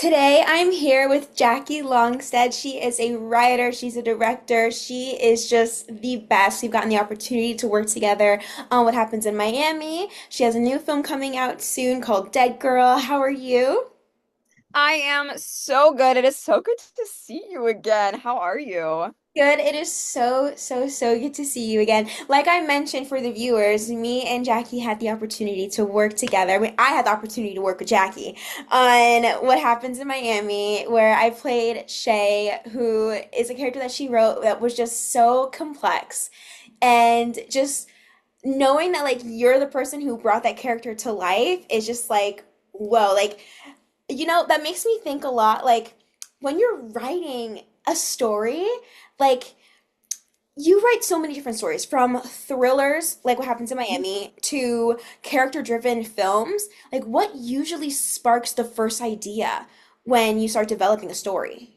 Today I'm here with Jackie Logsted. She is a writer, she's a director, she is just the best. We've gotten the opportunity to work together on What Happens in Miami. She has a new film coming out soon called Dead Girl. How are you? I am so good. It is so good to see you again. How are you? Good. It is so good to see you again. Like I mentioned for the viewers, me and Jackie had the opportunity to work together. I had the opportunity to work with Jackie on What Happens in Miami, where I played Shay, who is a character that she wrote that was just so complex. And just knowing that like you're the person who brought that character to life is just like, whoa, like that makes me think a lot like when you're writing a story, like you write so many different stories from thrillers, like What Happens in Miami, to character-driven films. Like, what usually sparks the first idea when you start developing a story?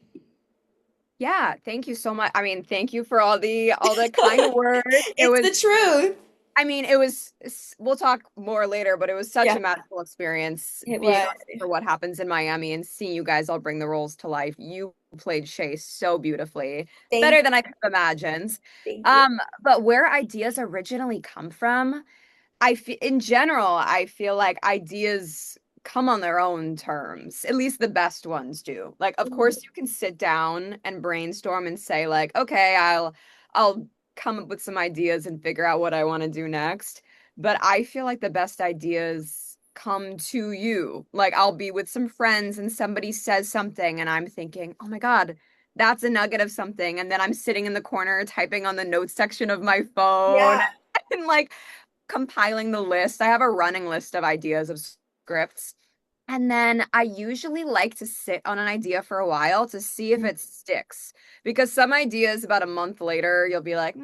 Yeah, thank you so much. I mean, thank you for all the kind words. It It's was the truth. we'll talk more later, but it was such Yeah, a magical experience it being was. on for What Happens in Miami and seeing you guys all bring the roles to life. You played Shay so beautifully, Thank better than I could have imagined. thank you. But where ideas originally come from, in general, I feel like ideas come on their own terms. At least the best ones do. Like, of Mhm. course, you can sit down and brainstorm and say, like, okay, I'll come up with some ideas and figure out what I want to do next. But I feel like the best ideas come to you. Like, I'll be with some friends and somebody says something, and I'm thinking, oh my God, that's a nugget of something. And then I'm sitting in the corner typing on the notes section of my phone. Yeah. And like compiling the list. I have a running list of ideas of scripts. And then I usually like to sit on an idea for a while to see if it sticks. Because some ideas, about a month later, you'll be like,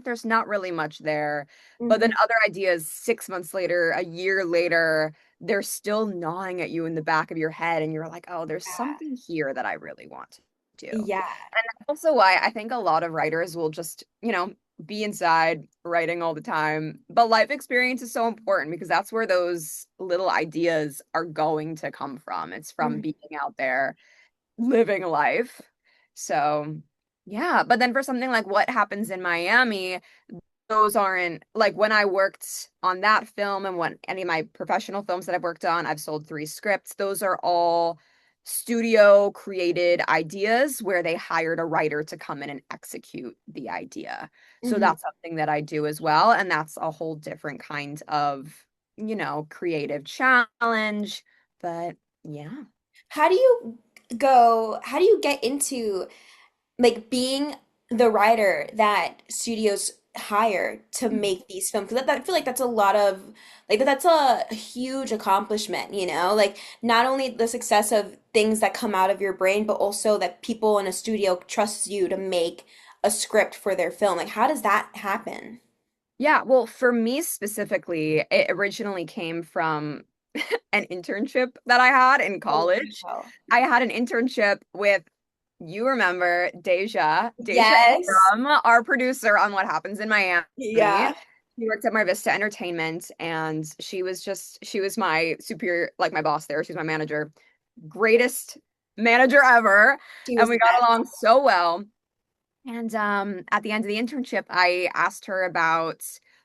there's not really much there. But then Mhm. other ideas, 6 months later, a year later, they're still gnawing at you in the back of your head. And you're like, oh, there's something here that I really want to do. And Yeah. that's also why I think a lot of writers will just, be inside writing all the time. But life experience is so important because that's where those little ideas are going to come from. It's from Mhm. being out there living life. So, yeah. But then for something like What Happens in Miami, those aren't like when I worked on that film and when any of my professional films that I've worked on, I've sold three scripts. Those are all studio created ideas where they hired a writer to come in and execute the idea. So Mhm. that's something that I do as well. And that's a whole different kind of, creative challenge. But yeah. How do you get into like being the writer that studios hire to make these films? Because I feel like that's a lot of like that's a huge accomplishment, like not only the success of things that come out of your brain, but also that people in a studio trust you to make a script for their film. Like, how does that happen? Yeah, well, for me specifically, it originally came from an internship that I had in Oh, college. wow. I had an internship with, you remember, Deja Yes. Abram, our producer on What Happens in Miami. Yeah. She worked at Mar Vista Entertainment, and she was my superior, like my boss there. She's my manager, greatest manager ever, She and was we the got best. along so well. And at the end of the internship, I asked her about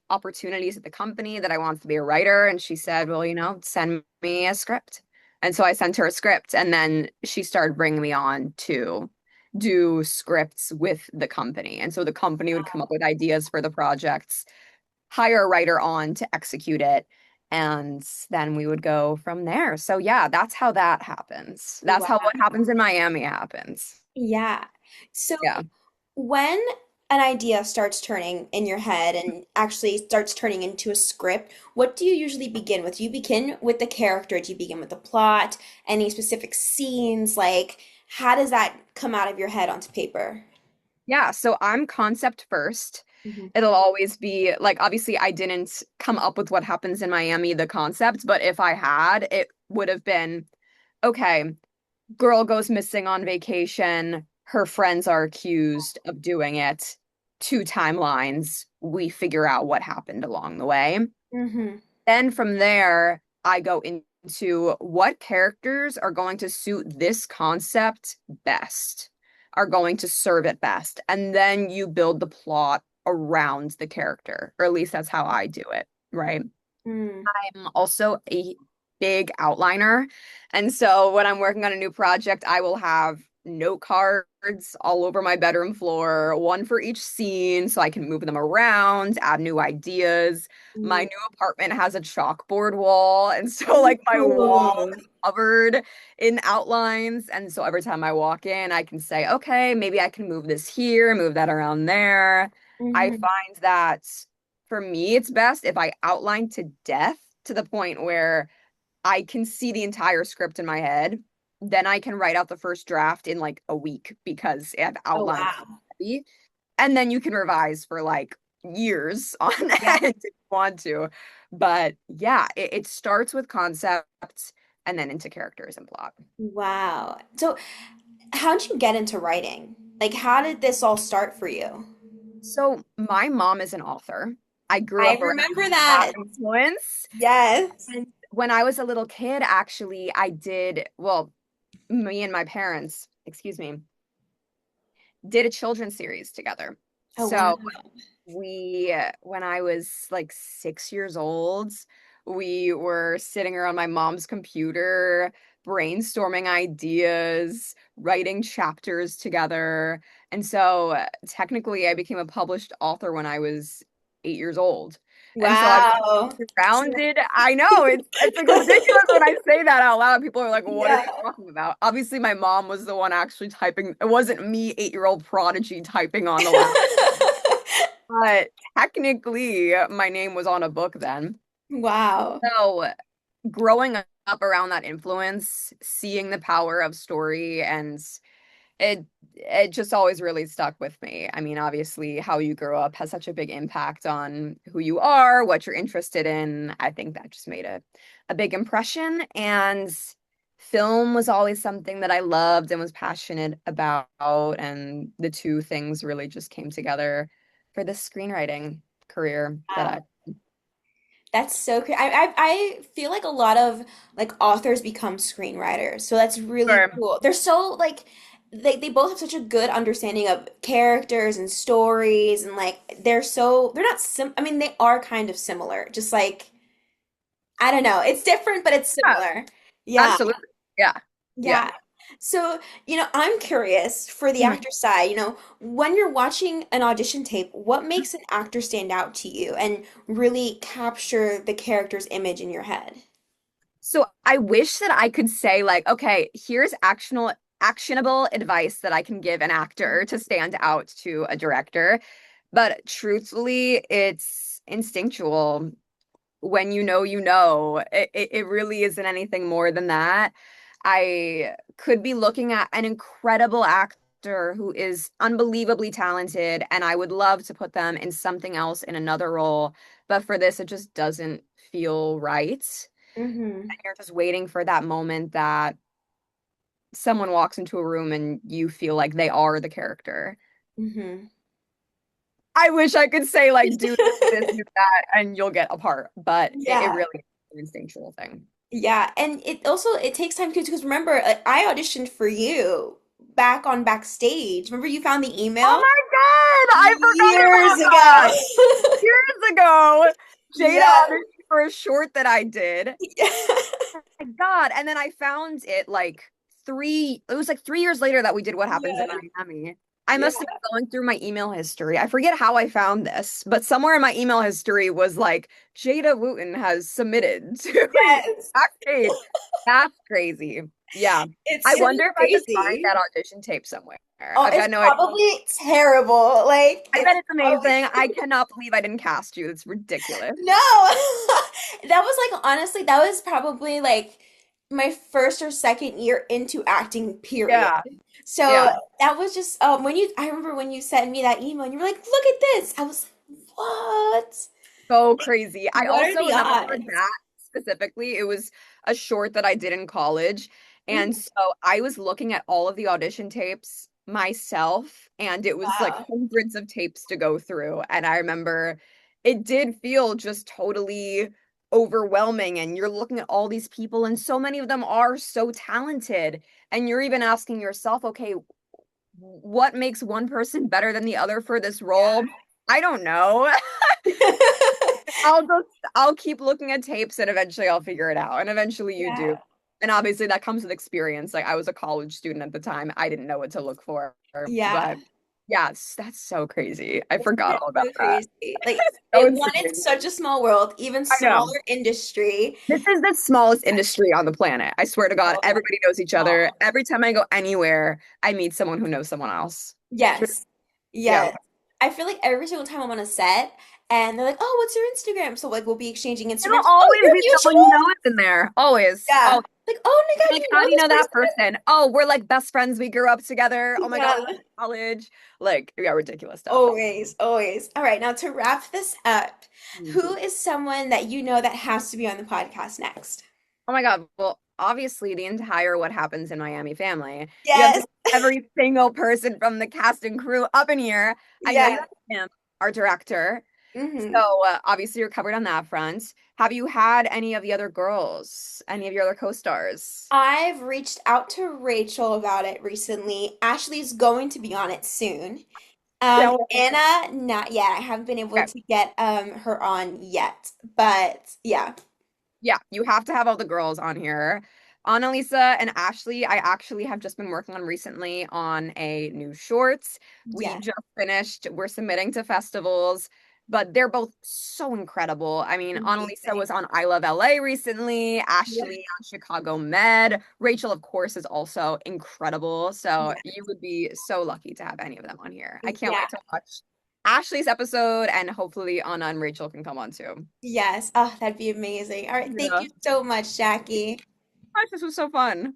opportunities at the company that I wanted to be a writer. And she said, well, send me a script. And so I sent her a script. And then she started bringing me on to do scripts with the company. And so the company would come up with ideas for the projects, hire a writer on to execute it. And then we would go from there. So, yeah, that's how that happens. That's how What Wow. Happens in Miami happens. Yeah. So Yeah. when an idea starts turning in your head and actually starts turning into a script, what do you usually begin with? Do you begin with the character? Do you begin with the plot? Any specific scenes? Like, how does that come out of your head onto paper? Yeah, so I'm concept first. Hmm. It'll always be like, obviously, I didn't come up with What Happens in Miami, the concept, but if I had, it would have been okay, girl goes missing on vacation. Her friends are accused of doing it. Two timelines. We figure out what happened along the way. Hmm. Then from there, I go into what characters are going to suit this concept best, are going to serve it best. And then you build the plot around the character, or at least that's how I do it, right? Mm. I'm also a big outliner. And so when I'm working on a new project, I will have note cards all over my bedroom floor, one for each scene so I can move them around, add new ideas. My Mm. new apartment has a chalkboard wall. And so, like, my wall Ooh. is covered in outlines. And so every time I walk in, I can say, okay, maybe I can move this here, move that around there. I Mhm. find that for me, it's best if I outline to death to the point where I can see the entire script in my head. Then I can write out the first draft in like a week because I've Oh outlined so wow. heavy. And then you can revise for like years on Yeah. end if you want to. But yeah, it starts with concepts and then into characters and plot. Wow. So, how'd you get into writing? Like, how did this all start for you? So my mom is an author. I grew I up around remember that that. influence. Yes. And when I was a little kid, actually, I did, well, me and my parents, excuse me, did a children's series together. Oh wow. So when I was like 6 years old, we were sitting around my mom's computer, brainstorming ideas, writing chapters together. And so technically, I became a published author when I was 8 years old. And so I've Wow. surrounded, I know it's like ridiculous when I say that out loud. People are like, what are Yeah. you talking about? Obviously, my mom was the one actually typing. It wasn't me, 8-year-old prodigy, typing on the laptop. But technically, my name was on a book then. Wow. So growing up around that influence, seeing the power of story, and it just always really stuck with me. I mean, obviously, how you grow up has such a big impact on who you are, what you're interested in. I think that just made a big impression. And film was always something that I loved and was passionate about. And the two things really just came together for the screenwriting career that I. Wow. That's so crazy. I feel like a lot of like authors become screenwriters. So that's really Sure. cool. They're so like they both have such a good understanding of characters and stories and like they're not I mean they are kind of similar. Just like I don't know. It's different, but it's Yeah, similar. Yeah. absolutely. Yeah. Yeah. Yeah. So, I'm curious for the Mhm. actor side, when you're watching an audition tape, what makes an actor stand out to you and really capture the character's image in your head? So I wish that I could say like, okay, here's actionable advice that I can give an actor to stand out to a director. But truthfully, it's instinctual. When you know, you know. It really isn't anything more than that. I could be looking at an incredible actor who is unbelievably talented, and I would love to put them in something else in another role. But for this, it just doesn't feel right. Mm-hmm. And you're just waiting for that moment that someone walks into a room and you feel like they are the character. Mm-hmm. I wish I could say like do this, do that, and you'll get a part, but it Yeah. really is an instinctual thing. Yeah. And it takes time too, because remember, like, I auditioned for you back on Backstage. Remember you found the Oh email my God, I forgot years about that. ago? Years ago, Jada Yeah. auditioned for a short that I did. My God, and then I found it like it was like 3 years later that we did What Happens in Yeah. Miami. I Yeah. must have been going through my email history. I forget how I found this, but somewhere in my email history was like Jada Wooten has submitted to Yes. Backstage. That's crazy. Yeah. It's I so wonder if I could find crazy. that audition tape somewhere. Oh, I've it's got no idea. probably terrible. Like, I it's bet it's probably amazing. I cannot believe I didn't cast you. It's ridiculous. no. That was like honestly, that was probably like my first or second year into acting, period. Yeah. So Yeah. that was just I remember when you sent me that email and you were like, look at this. I was like, what? So crazy. I What are also, the not for odds? that specifically, it was a short that I did in college. And Mhm. so I was looking at all of the audition tapes myself, and it was like Wow. hundreds of tapes to go through. And I remember it did feel just totally overwhelming, and you're looking at all these people and so many of them are so talented, and you're even asking yourself, okay, what makes one person better than the other for this role? I don't know. I'll just I'll keep looking at tapes and eventually I'll figure it out. And eventually you do. Yeah. And obviously that comes with experience. Like I was a college student at the time. I didn't know what to look for. Yeah. But yes, that's so crazy. I forgot all about So that. crazy. Like So one, insane. it's such a small world, even I know. smaller industry. This is the smallest industry on the planet. I swear to God, Oh, everybody knows each other. small. Every time I go anywhere, I meet someone who knows someone else. True. Yes. Yeah. Yes. I feel like every single time I'm on a set and they're like, "Oh, what's your Instagram?" So like we'll be exchanging It'll Instagrams. Oh, always you're be someone you know mutual? is in there. Always. Yeah. Oh, Like, "Oh my God, like, you how know do you this know that person?" person? Oh, we're like best friends. We grew up together. Oh my God, we Yeah. went to college. Like, yeah, ridiculous stuff. Always, always. All right, now to wrap this up, Hmm. who is someone that you know that has to be on the podcast next? Oh my God. Well, obviously, the entire What Happens in Miami family. You have to Yes. get every single person from the cast and crew up in here. I know you Yes. have him, our director. Hmm. So obviously, you're covered on that front. Have you had any of the other girls, any of your other co-stars? I've reached out to Rachel about it recently. Ashley's going to be on it soon. Yeah. Well, Anna, not yet. I haven't been able okay. to get her on yet. But yeah. Yeah, you have to have all the girls on here. Annalisa and Ashley, I actually have just been working on recently on a new short. We Yes. just finished, we're submitting to festivals, but they're both so incredible. I mean, Annalisa Amazing. was on I Love LA recently, Yeah. Ashley on Chicago Med. Rachel, of course, is also incredible. So Yeah. you would be so lucky to have any of them on here. I can't Yeah. wait to watch Ashley's episode, and hopefully Anna and Rachel can come on too. Yes. Oh, that'd be amazing. All right. Thank Yeah. you so much, Jackie. Gosh, this was so fun.